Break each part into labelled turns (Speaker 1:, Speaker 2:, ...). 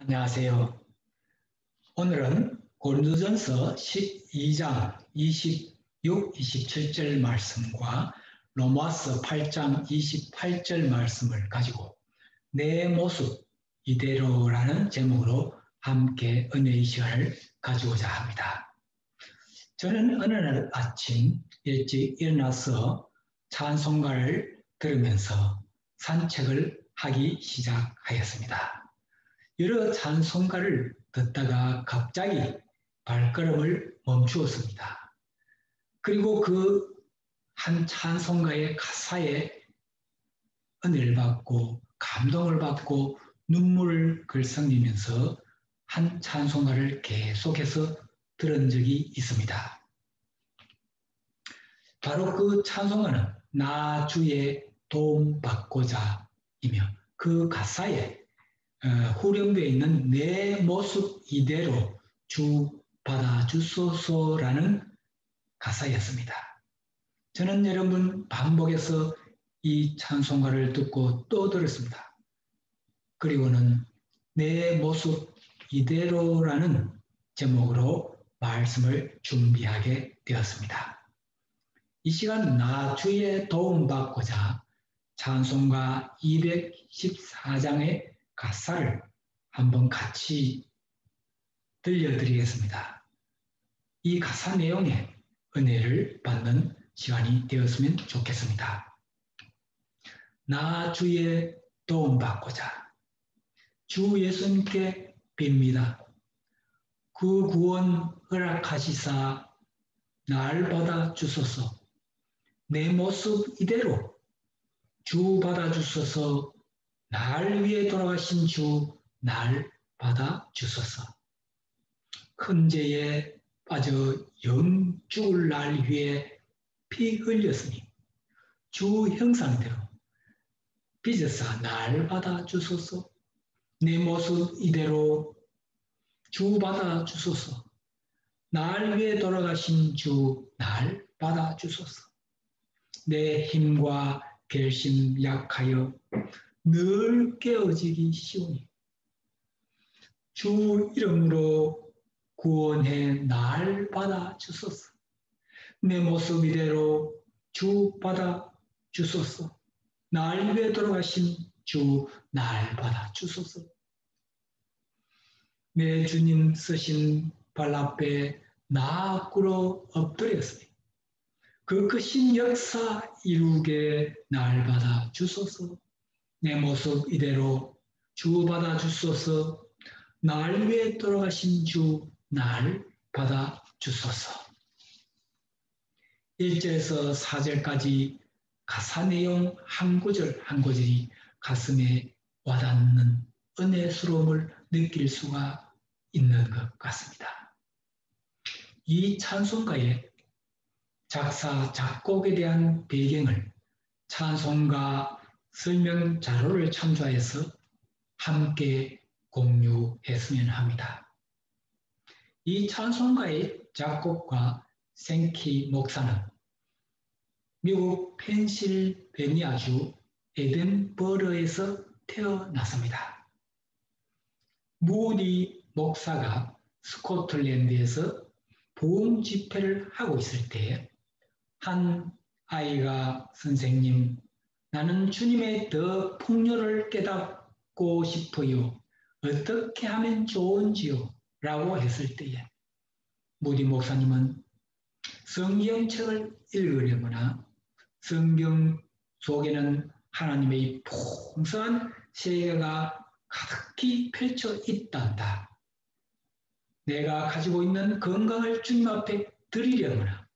Speaker 1: 안녕하세요. 오늘은 고린도전서 12장 26, 27절 말씀과 로마서 8장 28절 말씀을 가지고 내 모습 이대로라는 제목으로 함께 은혜의 시간을 가지고자 합니다. 저는 어느 날 아침 일찍 일어나서 찬송가를 들으면서 산책을 하기 시작하였습니다. 여러 찬송가를 듣다가 갑자기 발걸음을 멈추었습니다. 그리고 그 한 찬송가의 가사에 은혜를 받고 감동을 받고 눈물을 글썽이면서 한 찬송가를 계속해서 들은 적이 있습니다. 바로 그 찬송가는 나 주의 도움 받고자 이며 그 가사에 후렴구에 있는 내 모습 이대로 주 받아주소서라는 가사였습니다. 저는 여러분 반복해서 이 찬송가를 듣고 또 들었습니다. 그리고는 내 모습 이대로라는 제목으로 말씀을 준비하게 되었습니다. 이 시간 나 주의 도움 받고자 찬송가 214장의 가사를 한번 같이 들려드리겠습니다. 이 가사 내용에 은혜를 받는 시간이 되었으면 좋겠습니다. 나 주의 도움 받고자 주 예수님께 빕니다. 그 구원 허락하시사 날 받아 주소서. 내 모습 이대로 주 받아 주소서. 날 위해 돌아가신 주 날 받아 주소서. 큰 죄에 빠져 영 죽을 날 위해 피 흘렸으니 주 형상대로 빚어사 날 받아 주소서. 내 모습 이대로 주 받아 주소서. 날 위해 돌아가신 주 날 받아 주소서. 내 힘과 결심 약하여 늘 깨어지기 쉬우니 주 이름으로 구원해 날 받아 주소서. 내 모습 이대로 주 받아 주소서. 날 위해 돌아가신 주 날 받아 주소서. 내 주님 쓰신 발 앞에 나 꿇어 엎드렸으니 그 크신 역사 이루게 날 받아 주소서. 내 모습 이대로 주 받아 주소서. 날 위해 돌아가신 주 날 받아 주소서. 1절에서 4절까지 가사 내용 한 구절 한 구절이 가슴에 와닿는 은혜스러움을 느낄 수가 있는 것 같습니다. 이 찬송가의 작사, 작곡에 대한 배경을 찬송가 설명 자료를 참조해서 함께 공유했으면 합니다. 이 찬송가의 작곡가 생키 목사는 미국 펜실베니아주 에든버러에서 태어났습니다. 무디 목사가 스코틀랜드에서 부흥 집회를 하고 있을 때 한 아이가 선생님, 나는 주님의 더 풍요를 깨닫고 싶어요. 어떻게 하면 좋은지요? 라고 했을 때에 무디 목사님은 성경책을 읽으려거나 성경 속에는 하나님의 풍성한 세계가 가득히 펼쳐 있단다. 내가 가지고 있는 건강을 주님 앞에 드리려거나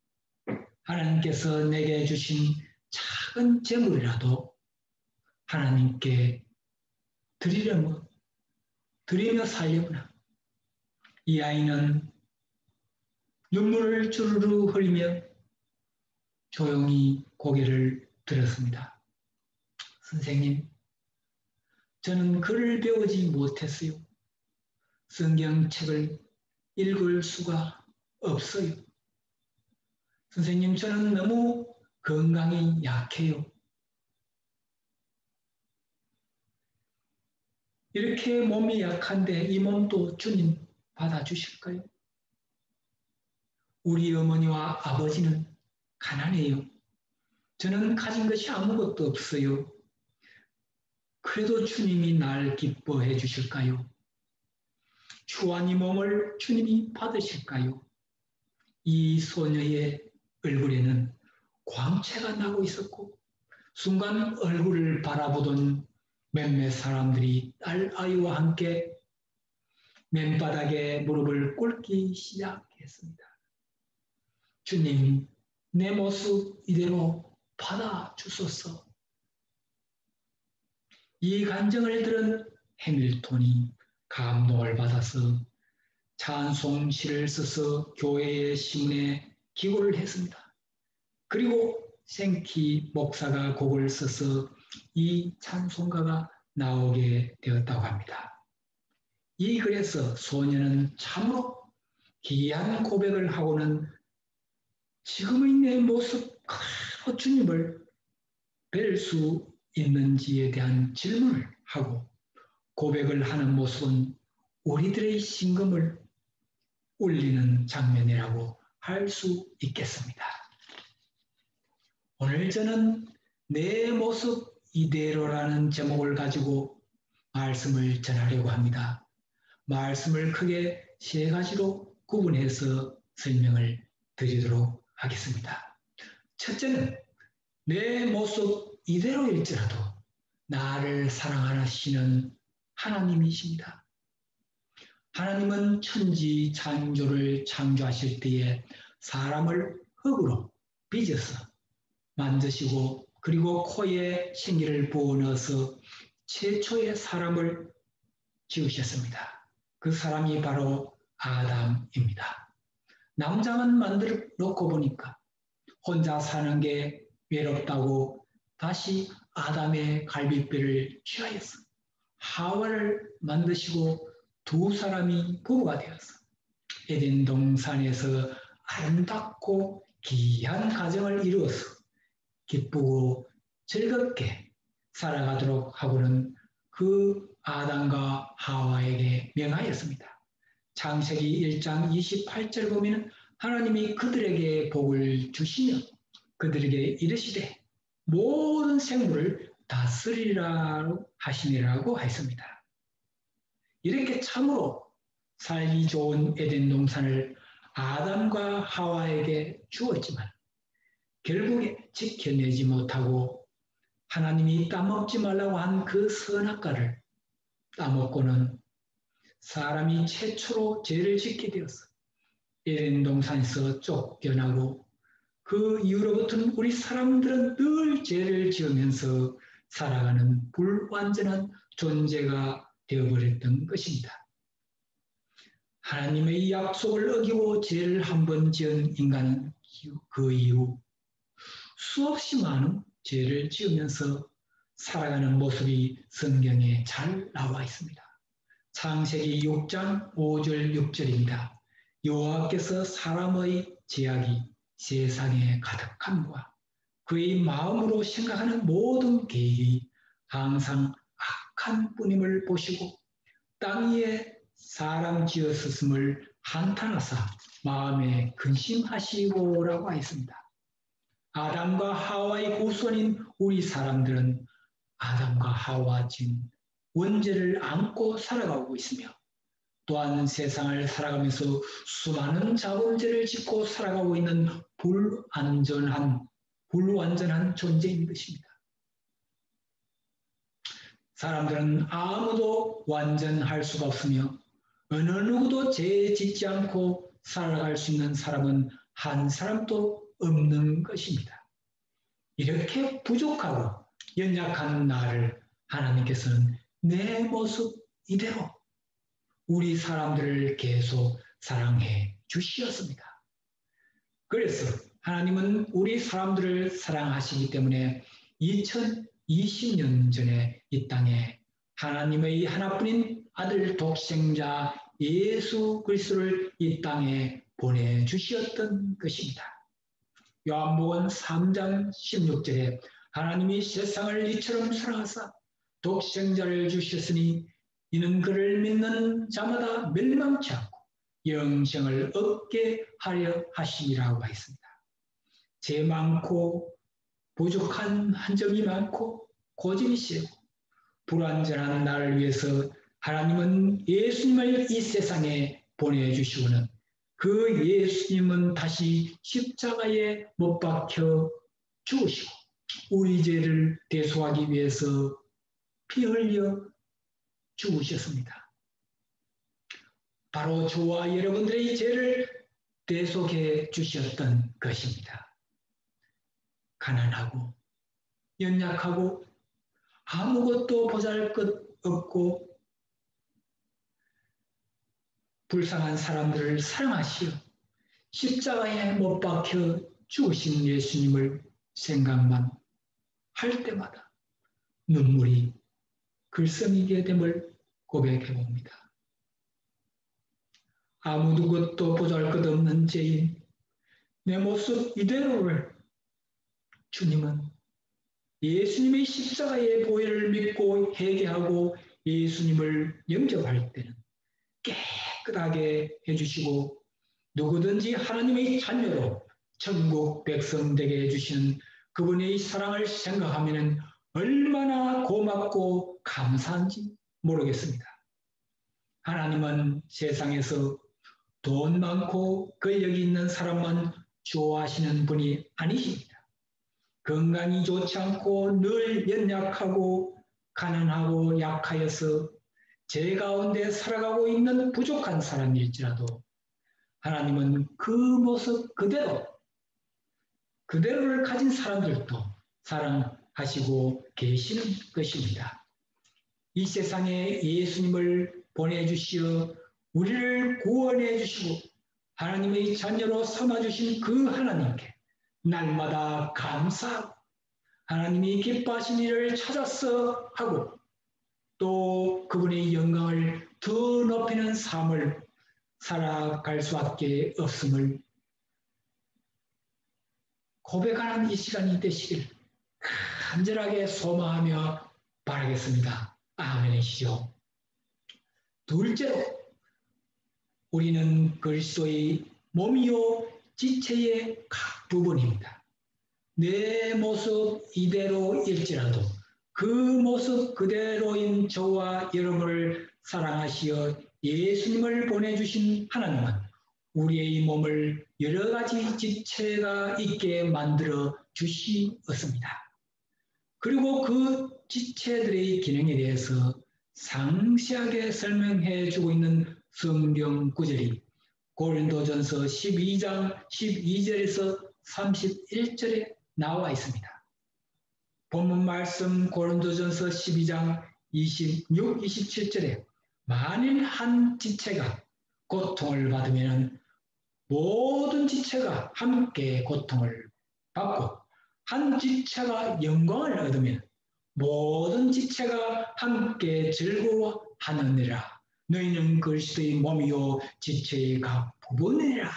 Speaker 1: 하나님께서 내게 주신 작은 재물이라도 하나님께 드리며 살려거나 이 아이는 눈물을 주르르 흘리며 조용히 고개를 들었습니다. 선생님, 저는 글을 배우지 못했어요. 성경책을 읽을 수가 없어요. 선생님, 저는 너무 건강이 약해요. 이렇게 몸이 약한데 이 몸도 주님 받아주실까요? 우리 어머니와 아버지는 가난해요. 저는 가진 것이 아무것도 없어요. 그래도 주님이 날 기뻐해 주실까요? 추한 이 몸을 주님이 받으실까요? 이 소녀의 얼굴에는 광채가 나고 있었고 순간 얼굴을 바라보던 몇몇 사람들이 딸 아이와 함께 맨바닥에 무릎을 꿇기 시작했습니다. 주님, 내 모습 이대로 받아주소서. 이 간증을 들은 해밀턴이 감동을 받아서 찬송시를 써서 교회의 신문에 기고를 했습니다. 그리고 생키 목사가 곡을 써서 이 찬송가가 나오게 되었다고 합니다. 이 글에서 소녀는 참으로 귀한 고백을 하고는 지금의 내 모습 그대로 주님을 뵐 수 있는지에 대한 질문을 하고 고백을 하는 모습은 우리들의 심금을 울리는 장면이라고 할 수 있겠습니다. 오늘 저는 내 모습 이대로라는 제목을 가지고 말씀을 전하려고 합니다. 말씀을 크게 세 가지로 구분해서 설명을 드리도록 하겠습니다. 첫째는 내 모습 이대로일지라도 나를 사랑하시는 하나님이십니다. 하나님은 천지 창조를 창조하실 때에 사람을 흙으로 빚어서 만드시고 그리고 코에 생기를 부어넣어서 최초의 사람을 지으셨습니다. 그 사람이 바로 아담입니다. 남자만 만들어 놓고 보니까 혼자 사는 게 외롭다고 다시 아담의 갈비뼈를 취하였어. 하와를 만드시고 두 사람이 부부가 되었어. 에덴 동산에서 아름답고 귀한 가정을 이루어서 기쁘고 즐겁게 살아가도록 하고는 그 아담과 하와에게 명하였습니다. 창세기 1장 28절 보면 하나님이 그들에게 복을 주시며 그들에게 이르시되 모든 생물을 다스리라 하시니라고 했습니다. 이렇게 참으로 살기 좋은 에덴 동산을 아담과 하와에게 주었지만 결국에 지켜내지 못하고 하나님이 따먹지 말라고 한 그 선악과를 따먹고는 사람이 최초로 죄를 짓게 되었어. 에덴 동산에서 쫓겨나고 그 이후로부터는 우리 사람들은 늘 죄를 지으면서 살아가는 불완전한 존재가 되어버렸던 것입니다. 하나님의 약속을 어기고 죄를 한 번 지은 인간은 그 이후 수없이 많은 죄를 지으면서 살아가는 모습이 성경에 잘 나와 있습니다. 창세기 6장 5절 6절입니다. 여호와께서 사람의 죄악이 세상에 가득함과 그의 마음으로 생각하는 모든 계획이 항상 악한 뿐임을 보시고 땅 위에 사람 지었음을 한탄하사 마음에 근심하시고라고 했습니다. 아담과 하와의 후손인 우리 사람들은 아담과 하와 진 원죄를 안고 살아가고 있으며 또한 세상을 살아가면서 수많은 자범죄를 짓고 살아가고 있는 불완전한 존재인 것입니다. 사람들은 아무도 완전할 수가 없으며 어느 누구도 죄 짓지 않고 살아갈 수 있는 사람은 한 사람도 없는 것입니다. 이렇게 부족하고 연약한 나를 하나님께서는 내 모습 이대로 우리 사람들을 계속 사랑해 주시었습니다. 그래서 하나님은 우리 사람들을 사랑하시기 때문에 2020년 전에 이 땅에 하나님의 하나뿐인 아들 독생자 예수 그리스도를 이 땅에 보내주셨던 것입니다. 요한복음 3장 16절에 하나님이 세상을 이처럼 사랑하사 독생자를 주셨으니 이는 그를 믿는 자마다 멸망치 않고 영생을 얻게 하려 하심이라고 했습니다. 죄 많고 부족한 한점이 많고 고집이 세고 불완전한 나를 위해서 하나님은 예수님을 이 세상에 보내주시고는 그 예수님은 다시 십자가에 못 박혀 죽으시고 우리 죄를 대속하기 위해서 피 흘려 죽으셨습니다. 바로 저와 여러분들의 죄를 대속해 주셨던 것입니다. 가난하고 연약하고 아무것도 보잘것없고 불쌍한 사람들을 사랑하시어 십자가에 못 박혀 죽으신 예수님을 생각만 할 때마다 눈물이 글썽이게 됨을 고백해 봅니다. 아무도 것도 보잘것없는 죄인 내 모습 이대로를 주님은 예수님의 십자가의 보혈을 믿고 회개하고 예수님을 영접할 때는 깨끗하게 해주시고 누구든지 하나님의 자녀로 천국 백성 되게 해주시는 그분의 사랑을 생각하면 얼마나 고맙고 감사한지 모르겠습니다. 하나님은 세상에서 돈 많고 권력이 있는 사람만 좋아하시는 분이 아니십니다. 건강이 좋지 않고 늘 연약하고 가난하고 약하여서 죄 가운데 살아가고 있는 부족한 사람일지라도 하나님은 그 모습 그대로를 가진 사람들도 사랑하시고 계시는 것입니다. 이 세상에 예수님을 보내주시어 우리를 구원해 주시고 하나님의 자녀로 삼아주신 그 하나님께 날마다 감사하고 하나님이 기뻐하신 일을 찾아서 하고 또 그분의 영광을 더 높이는 삶을 살아갈 수밖에 없음을 고백하는 이 시간이 되시길 간절하게 소망하며 바라겠습니다. 아멘이시죠. 둘째로 우리는 그리스도의 몸이요 지체의 각 부분입니다. 내 모습 이대로일지라도 그 모습 그대로인 저와 여러분을 사랑하시어 예수님을 보내주신 하나님은 우리의 몸을 여러 가지 지체가 있게 만들어 주시었습니다. 그리고 그 지체들의 기능에 대해서 상세하게 설명해 주고 있는 성경 구절이 고린도전서 12장 12절에서 31절에 나와 있습니다. 본문 말씀 고린도전서 12장 26, 27절에 만일 한 지체가 고통을 받으면 모든 지체가 함께 고통을 받고 한 지체가 영광을 얻으면 모든 지체가 함께 즐거워하느니라. 너희는 그리스도의 몸이요 지체의 각 부분이라.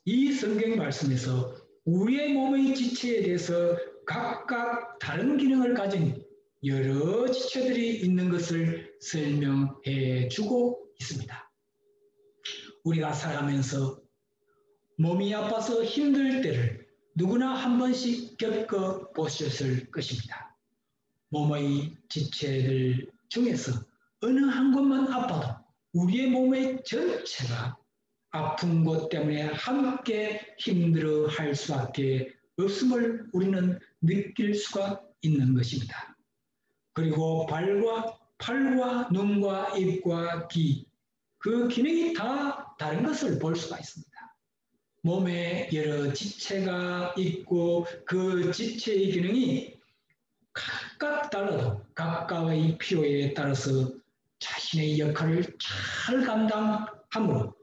Speaker 1: 이 성경 말씀에서 우리의 몸의 지체에 대해서 각각 다른 기능을 가진 여러 지체들이 있는 것을 설명해 주고 있습니다. 우리가 살아가면서 몸이 아파서 힘들 때를 누구나 한 번씩 겪어보셨을 것입니다. 몸의 지체들 중에서 어느 한 곳만 아파도 우리의 몸의 전체가 아픈 것 때문에 함께 힘들어할 수밖에 없음을 우리는 느낄 수가 있는 것입니다. 그리고 팔과 눈과 입과 귀, 그 기능이 다 다른 것을 볼 수가 있습니다. 몸에 여러 지체가 있고 그 지체의 기능이 각각 달라도 각각의 필요에 따라서 자신의 역할을 잘 감당함으로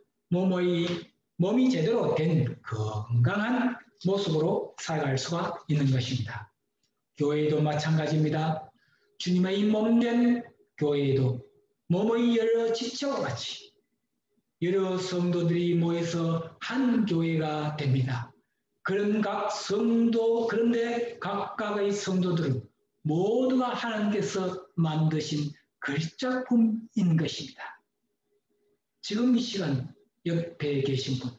Speaker 1: 몸이 제대로 된 건강한 모습으로 살아갈 수가 있는 것입니다. 교회도 마찬가지입니다. 주님의 몸된 교회에도 몸의 여러 지체와 같이 여러 성도들이 모여서 한 교회가 됩니다. 그런데 각각의 성도들은 모두가 하나님께서 만드신 걸작품인 것입니다. 지금 이 시간 옆에 계신 분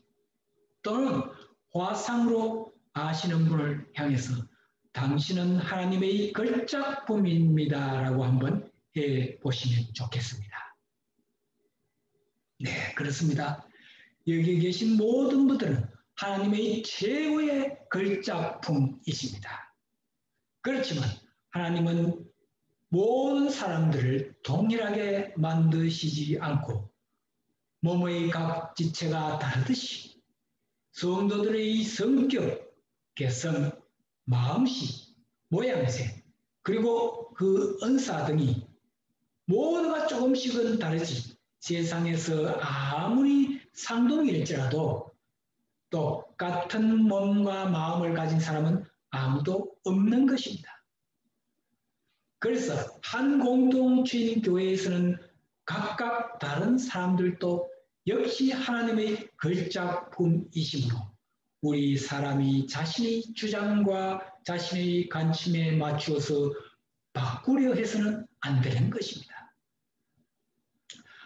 Speaker 1: 또는 화상으로 아시는 분을 향해서 당신은 하나님의 걸작품입니다 라고 한번 해보시면 좋겠습니다. 네, 그렇습니다. 여기 계신 모든 분들은 하나님의 최고의 걸작품이십니다. 그렇지만 하나님은 모든 사람들을 동일하게 만드시지 않고 몸의 각 지체가 다르듯이 성도들의 성격, 개성, 마음씨, 모양새, 그리고 그 은사 등이 모두가 조금씩은 다르지 세상에서 아무리 상동일지라도 똑같은 몸과 마음을 가진 사람은 아무도 없는 것입니다. 그래서 한 공동체인 교회에서는 각각 다른 사람들도 역시 하나님의 걸작품이시므로 우리 사람이 자신의 주장과 자신의 관심에 맞추어서 바꾸려 해서는 안 되는 것입니다.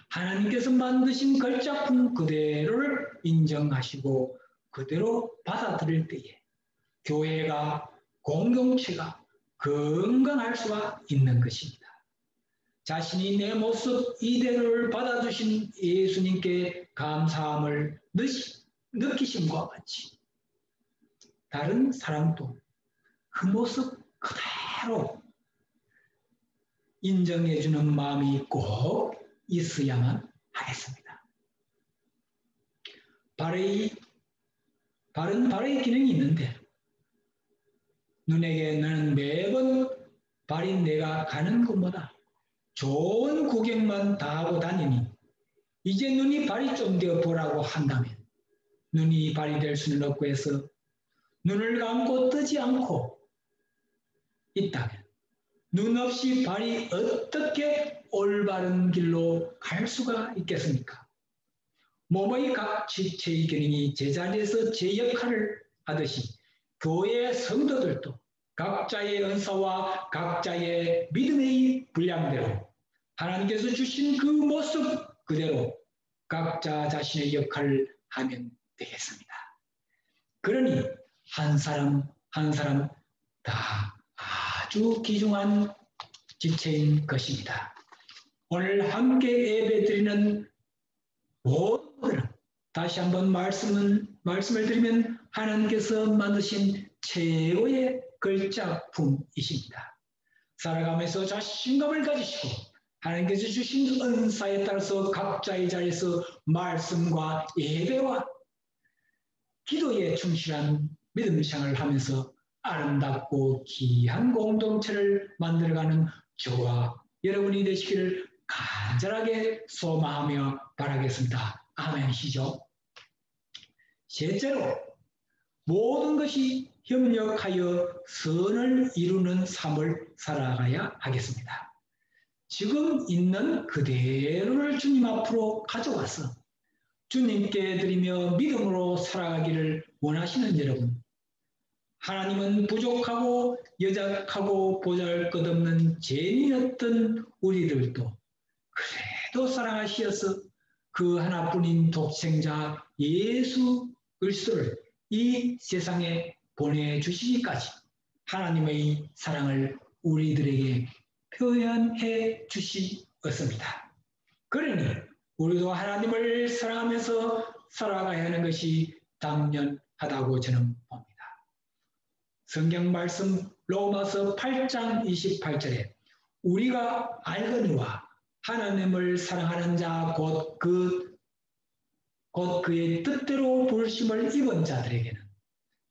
Speaker 1: 하나님께서 만드신 걸작품 그대로를 인정하시고 그대로 받아들일 때에 교회가 공동체가 건강할 수가 있는 것입니다. 자신이 내 모습 이대로를 받아주신 예수님께 감사함을 느끼심과 같이 다른 사람도 그 모습 그대로 인정해주는 마음이 꼭 있어야만 하겠습니다. 바른 발의 기능이 있는데 눈에게는 매번 발이 내가 가는 곳마다 좋은 구경만 다 하고 다니니 이제 눈이 발이 좀 되어 보라고 한다면 눈이 발이 될 수는 없고 해서 눈을 감고 뜨지 않고 있다면 눈 없이 발이 어떻게 올바른 길로 갈 수가 있겠습니까? 몸의 각 지체의 기능이 제자리에서 제 역할을 하듯이 교회의 성도들도 각자의 은사와 각자의 믿음의 분량대로 하나님께서 주신 그 모습 그대로 각자 자신의 역할을 하면 되겠습니다. 그러니 한 사람 한 사람 다 아주 귀중한 지체인 것입니다. 오늘 함께 예배드리는 모든 분들은 다시 한번 말씀을 드리면 하나님께서 만드신 최고의 걸작품이십니다. 살아가면서 자신감을 가지시고 하나님께서 주신 은사에 따라서 각자의 자리에서 말씀과 예배와 기도에 충실한 믿음 생활을 하면서 아름답고 귀한 공동체를 만들어가는 저와 여러분이 되시기를 간절하게 소망하며 바라겠습니다. 아멘이시죠? 셋째로 모든 것이 협력하여 선을 이루는 삶을 살아가야 하겠습니다. 지금 있는 그대로를 주님 앞으로 가져와서 주님께 드리며 믿음으로 살아가기를 원하시는 여러분, 하나님은 부족하고 여작하고 보잘것없는 죄인이었던 우리들도 그래도 사랑하시어서 그 하나뿐인 독생자 예수 그리스도를 이 세상에 보내주시기까지 하나님의 사랑을 우리들에게 표현해 주시었습니다. 그러니 우리도 하나님을 사랑하면서 살아가야 하는 것이 당연하다고 저는 봅니다. 성경 말씀 로마서 8장 28절에 우리가 알거니와 하나님을 사랑하는 자 곧 그의 뜻대로 부르심을 입은 자들에게는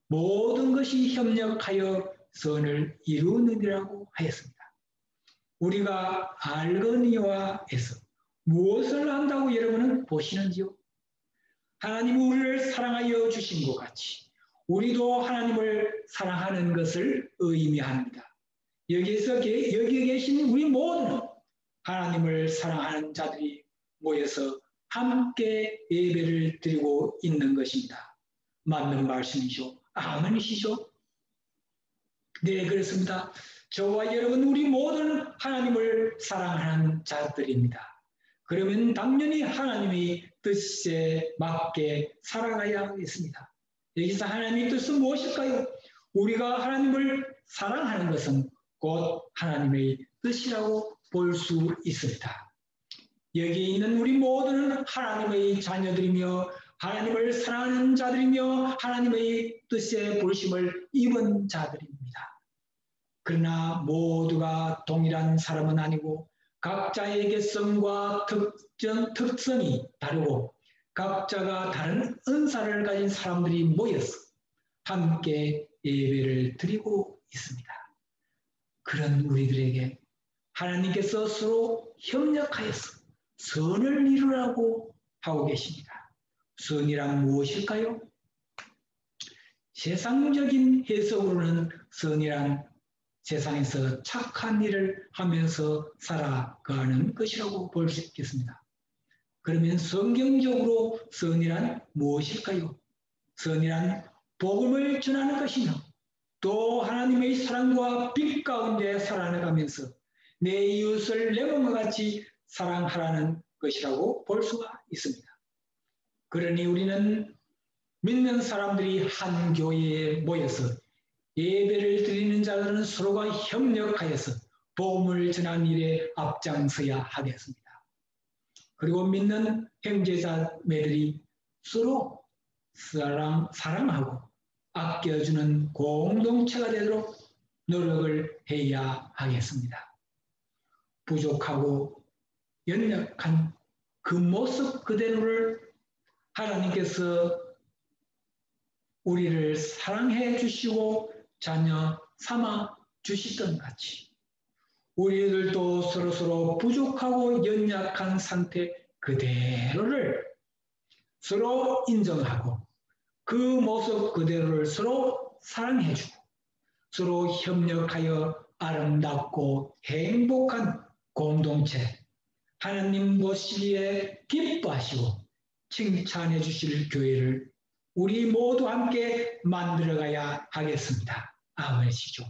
Speaker 1: 모든 것이 협력하여 선을 이루느니라고 하였습니다. 우리가 알거니와 해서 무엇을 한다고 여러분은 보시는지요? 하나님이 우리를 사랑하여 주신 것 같이 우리도 하나님을 사랑하는 것을 의미합니다. 여기에 계신 우리 모두는 하나님을 사랑하는 자들이 모여서 함께 예배를 드리고 있는 것입니다. 맞는 말씀이죠. 아멘이시죠? 네, 그렇습니다. 저와 여러분 우리 모두는 하나님을 사랑하는 자들입니다. 그러면 당연히 하나님의 뜻에 맞게 살아가야 하겠습니다. 여기서 하나님의 뜻은 무엇일까요? 우리가 하나님을 사랑하는 것은 곧 하나님의 뜻이라고 볼 수 있습니다. 여기에 있는 우리 모두는 하나님의 자녀들이며 하나님을 사랑하는 자들이며 하나님의 뜻에 부르심을 입은 자들입니다. 그러나 모두가 동일한 사람은 아니고 각자의 개성과 특성이 다르고 각자가 다른 은사를 가진 사람들이 모여서 함께 예배를 드리고 있습니다. 그런 우리들에게 하나님께서 서로 협력하여서 선을 이루라고 하고 계십니다. 선이란 무엇일까요? 세상적인 해석으로는 선이란 세상에서 착한 일을 하면서 살아가는 것이라고 볼 수 있겠습니다. 그러면 성경적으로 선이란 무엇일까요? 선이란 복음을 전하는 것이며 또 하나님의 사랑과 빛 가운데 살아가면서 내 이웃을 내 몸과 같이 사랑하라는 것이라고 볼 수가 있습니다. 그러니 우리는 믿는 사람들이 한 교회에 모여서 예배를 드리는 자들은 서로가 협력하여서 복음을 전하는 일에 앞장서야 하겠습니다. 그리고 믿는 형제자매들이 서로 사랑하고 아껴주는 공동체가 되도록 노력을 해야 하겠습니다. 부족하고 연약한 그 모습 그대로를 하나님께서 우리를 사랑해 주시고 자녀 삼아 주시던 같이 우리들도 서로서로 부족하고 연약한 상태 그대로를 서로 인정하고 그 모습 그대로를 서로 사랑해주고 서로 협력하여 아름답고 행복한 공동체 하나님 보시기에 기뻐하시고 칭찬해 주실 교회를 우리 모두 함께 만들어가야 하겠습니다. 아멘이시죠.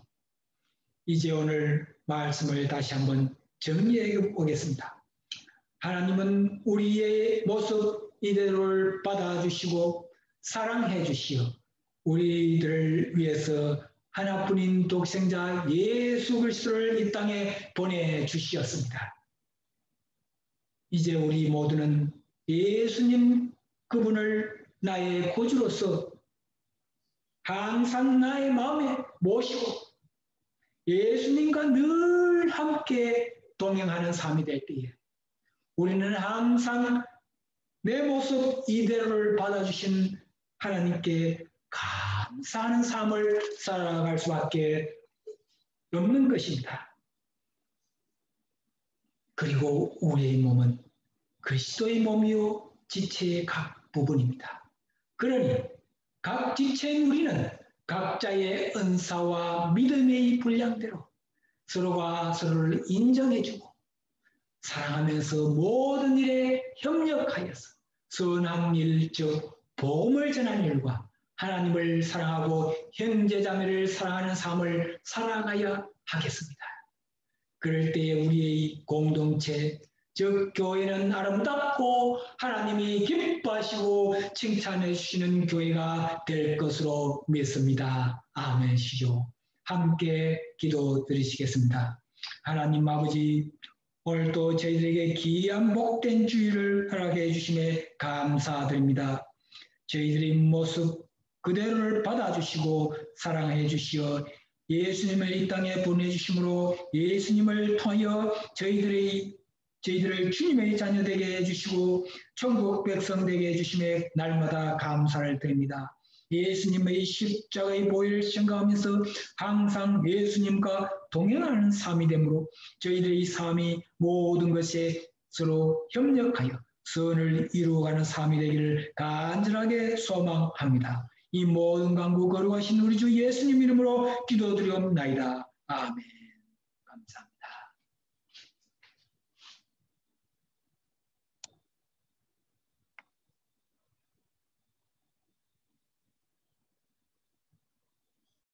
Speaker 1: 이제 오늘 말씀을 다시 한번 정리해 보겠습니다. 하나님은 우리의 모습 이대로를 받아주시고 사랑해 주시어 우리들을 위해서 하나뿐인 독생자 예수 그리스도를 이 땅에 보내주시었습니다. 이제 우리 모두는 예수님 그분을 나의 구주로서 항상 나의 마음에 모시고 예수님과 늘 함께 동행하는 삶이 될 때에 우리는 항상 내 모습 이대로를 받아주신 하나님께 감사하는 삶을 살아갈 수밖에 없는 것입니다. 그리고 우리의 몸은 그리스도의 몸이요 지체의 각 부분입니다. 그러니 각 지체인 우리는 각자의 은사와 믿음의 분량대로 서로가 서로를 인정해주고 사랑하면서 모든 일에 협력하여서 선한 일, 즉 복음을 전하는 일과 하나님을 사랑하고 형제자매를 사랑하는 삶을 살아가야 하겠습니다. 그럴 때에 우리의 공동체, 즉 교회는 아름답고 하나님이 기뻐하시고 칭찬해 주시는 교회가 될 것으로 믿습니다. 아멘시죠. 함께 기도 드리시겠습니다. 하나님 아버지, 오늘도 저희들에게 귀한 복된 주일을 허락해 주심에 감사드립니다. 저희들의 모습 그대로를 받아주시고 사랑해 주시어 예수님을 이 땅에 보내주심으로 예수님을 통하여 저희들을 주님의 자녀 되게 해주시고 천국 백성 되게 해주심에 날마다 감사를 드립니다. 예수님의 십자가의 보혈을 생각하면서 항상 예수님과 동행하는 삶이 되므로 저희들의 삶이 모든 것에 서로 협력하여 선을 이루어가는 삶이 되기를 간절하게 소망합니다. 이 모든 간구 거룩하신 우리 주 예수님 이름으로 기도드리옵나이다. 아멘. 감사합니다.